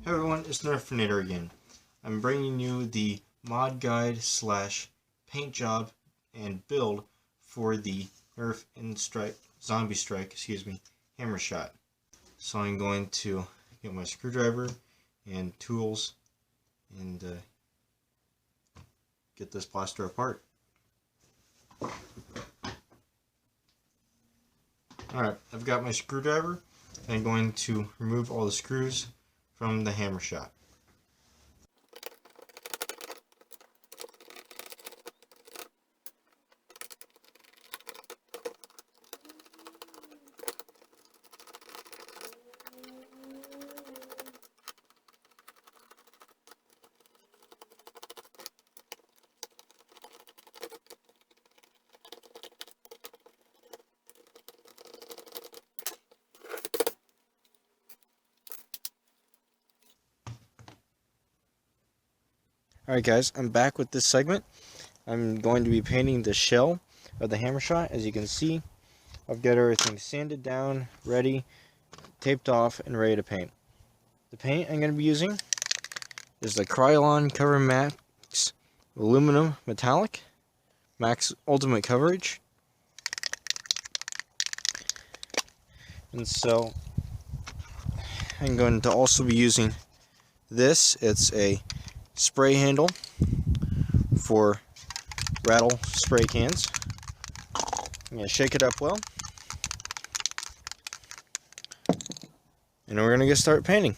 Hey everyone, it's nerf again. I'm bringing you the mod guide / paint job and build for the nerf and zombie strike, hammer shot. So I'm going to get my screwdriver and tools and get this plaster apart. Alright, I've got my screwdriver and I'm going to remove all the screws from the hammer shot. Alright guys, I'm back with this segment. I'm going to be painting the shell of the hammer shot. As you can see, I've got everything sanded down, ready, taped off, and ready to paint. The paint I'm going to be using is the Krylon Cover Max Aluminum Metallic, Max Ultimate Coverage. And so, I'm going to also be using this. It's a spray handle for rattle spray cans. I'm going to shake it up well, and we're going to get started painting.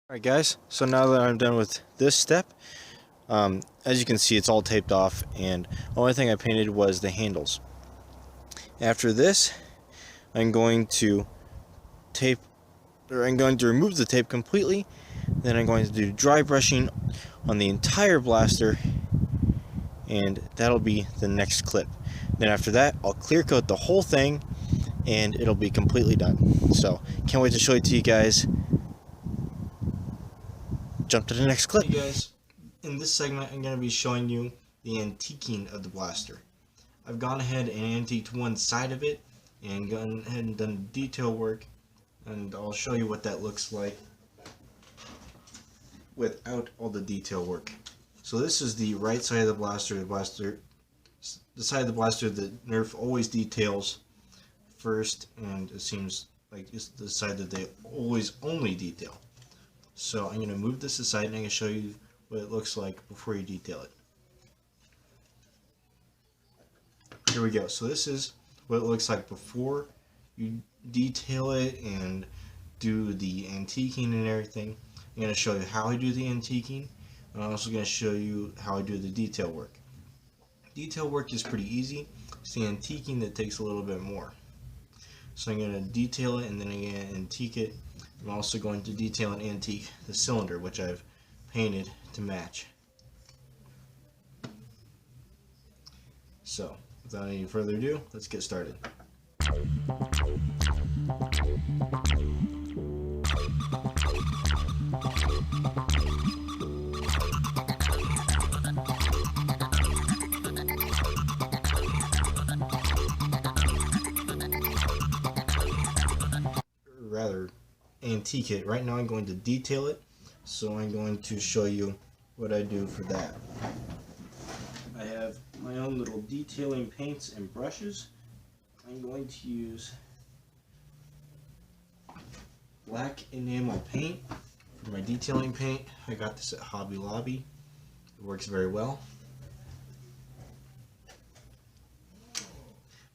Alright guys, so now that I'm done with this step, as you can see, it's all taped off, and the only thing I painted was the handles. After this, I'm going to remove the tape completely. Then I'm going to do dry brushing on the entire blaster, and that'll be the next clip. Then after that, I'll clear coat the whole thing, and it'll be completely done. So, can't wait to show it to you guys. Jump to the next clip. Hey guys, in this segment I'm going to be showing you the antiquing of the blaster. I've gone ahead and antiqued one side of it and gone ahead and done detail work, and I'll show you what that looks like without all the detail work. So this is the right side of the blaster. The side of the blaster that Nerf always details first, and it seems like it's the side that they always only detail. So I'm going to move this aside and I'm going to show you what it looks like before you detail it. Here we go. So this is what it looks like before you detail it and do the antiquing and everything. I'm going to show you how I do the antiquing, and I'm also going to show you how I do the detail work. Detail work is pretty easy. It's the antiquing that takes a little bit more. So I'm going to detail it and then I'm going to antique it. I'm also going to detail and antique the cylinder, which I've painted to match. So, without any further ado, let's get started. Rather, antique it. Right now I'm going to detail it, so I'm going to show you what I do for that. I have my own little detailing paints and brushes. I'm going to use black enamel paint for my detailing paint. I got this at Hobby Lobby. It works very well.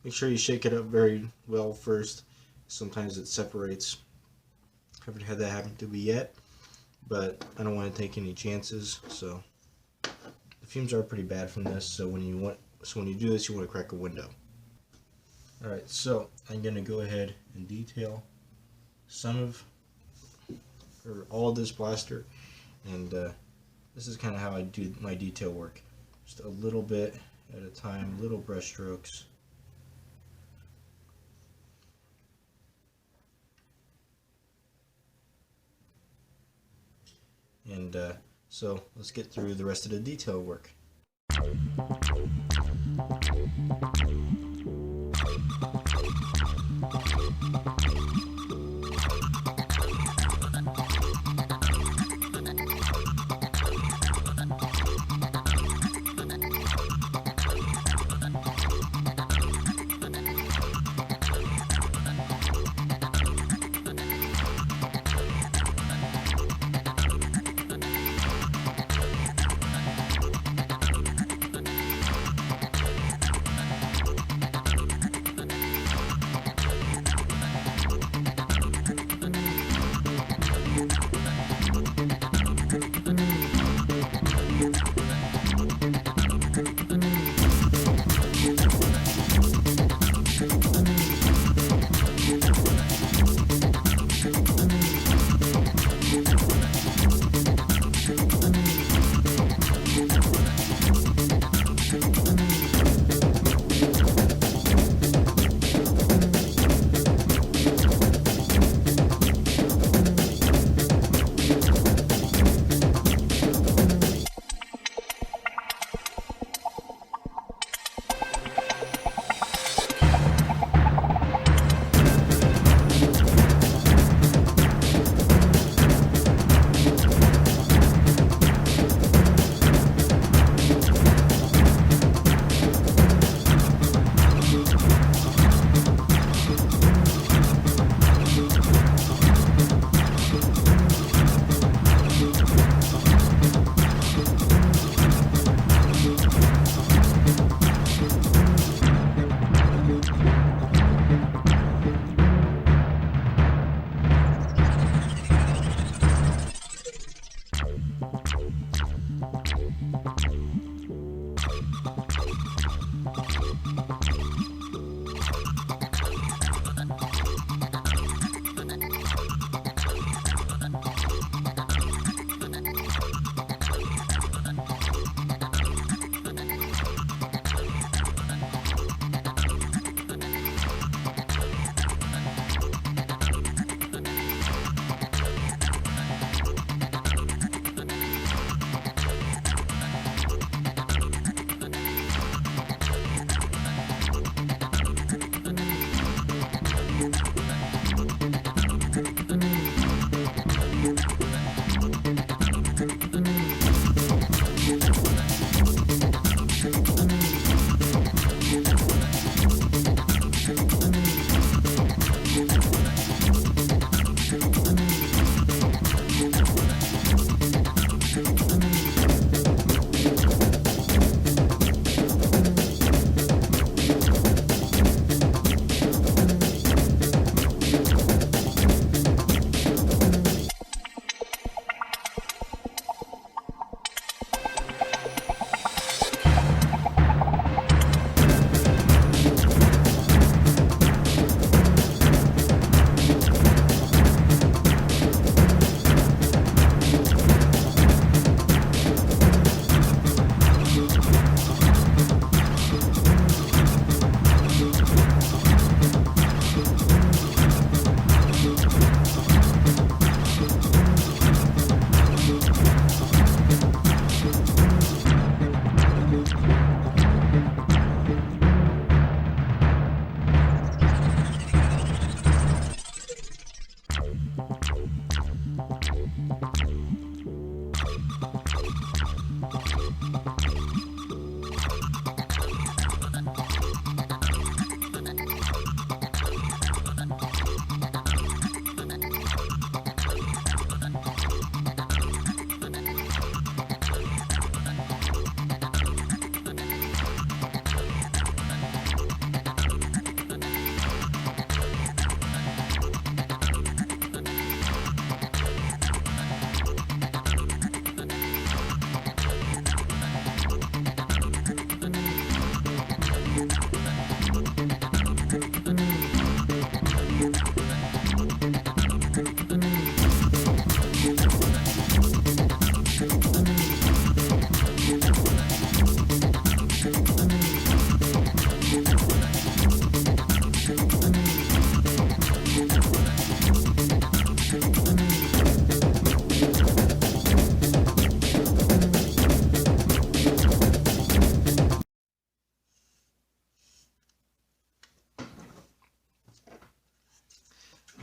Make sure you shake it up very well first. Sometimes it separates. I haven't had that happen to me yet, but I don't want to take any chances. So the fumes are pretty bad from this. So when you do this, you want to crack a window. All right, so I'm gonna go ahead and detail all of this plaster, and this is kind of how I do my detail work. Just a little bit at a time, little brush strokes. And so let's get through the rest of the detail work.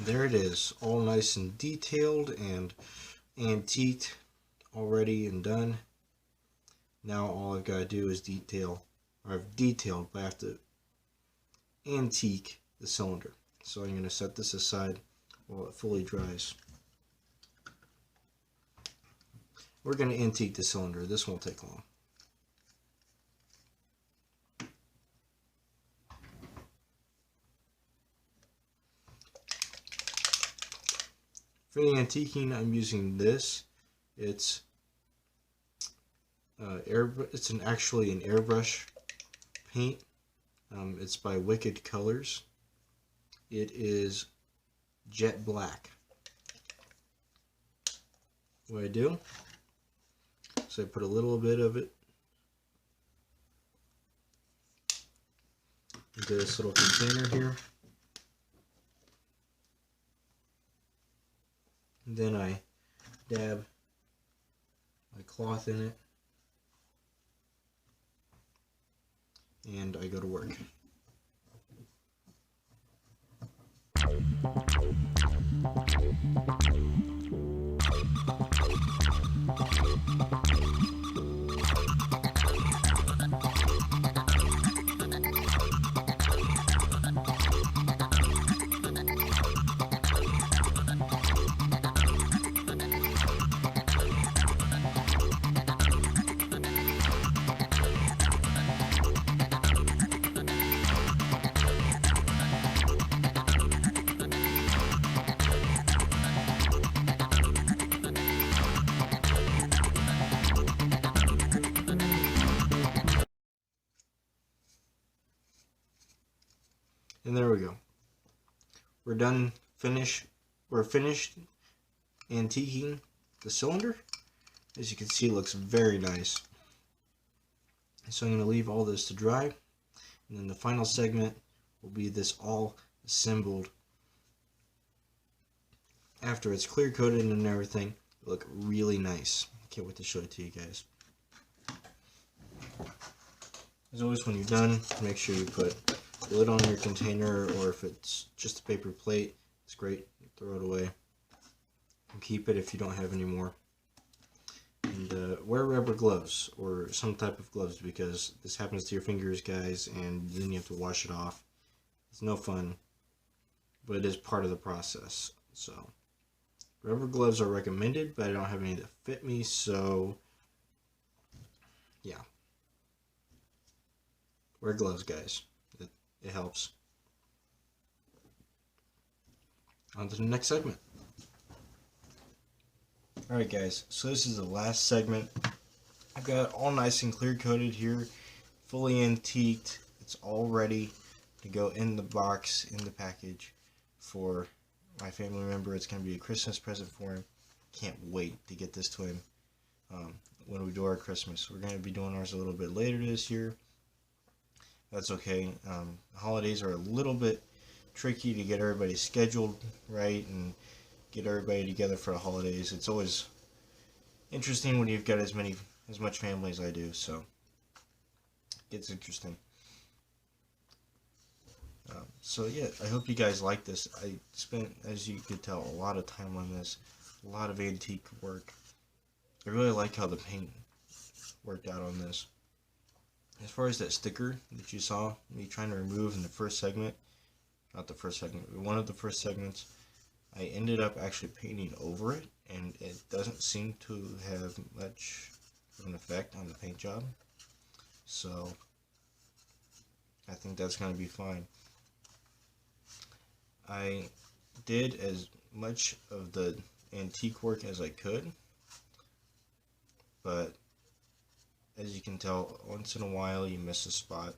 there it is, all nice and detailed and antiqued already and done. Now all I've got to do is detail, or I've detailed, but I have to antique the cylinder. So I'm going to set this aside while it fully dries. We're going to antique the cylinder. This won't take long. For the antiquing, I'm using this. It's actually an airbrush paint. It's by Wicked Colors. It is jet black. What I do, so I put a little bit of it into this little container here. And then I dab my cloth in it, and I go to work. And there we go. We're done. We're finished antiquing the cylinder. As you can see, it looks very nice. So I'm going to leave all this to dry, and then the final segment will be this all assembled. After it's clear coated and everything, it'll look really nice. Can't wait to show it to you guys. As always, when you're done, make sure you put the lid on your container, or if it's just a paper plate, it's great. Throw it away and keep it if you don't have any more. And wear rubber gloves or some type of gloves, because this happens to your fingers, guys, and then you have to wash it off. It's no fun, but it is part of the process. So rubber gloves are recommended, but I don't have any that fit me, so yeah, wear gloves, guys. It helps. On to the next segment. Alright guys, so this is the last segment. I've got it all nice and clear coated here, fully antiqued. It's all ready to go in the box, in the package for my family member. It's going to be a Christmas present for him. Can't wait to get this to him when we do our Christmas. We're going to be doing ours a little bit later this year. That's okay. Holidays are a little bit tricky to get everybody scheduled right and get everybody together for the holidays. It's always interesting when you've got as much family as I do, so it gets interesting. So yeah, I hope you guys like this. I spent, as you could tell, a lot of time on this, a lot of antique work. I really like how the paint worked out on this. As far as that sticker that you saw me trying to remove in the first segment, not the first segment, but one of the first segments, I ended up actually painting over it, and it doesn't seem to have much of an effect on the paint job. So I think that's going to be fine. I did as much of the antique work as I could, but as you can tell, once in a while you miss a spot,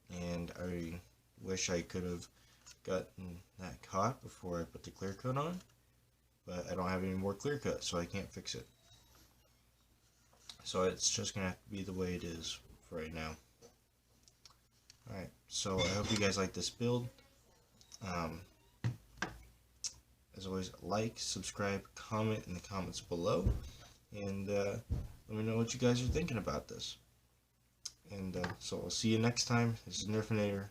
and I wish I could have gotten that caught before I put the clear coat on, but I don't have any more clear coat, so I can't fix it. So it's just gonna have to be the way it is for right now. Alright, so I hope you guys like this build. As always, like, subscribe, comment in the comments below, and let me know what you guys are thinking about this. And so I'll see you next time. This is Nerfinator,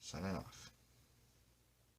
signing off.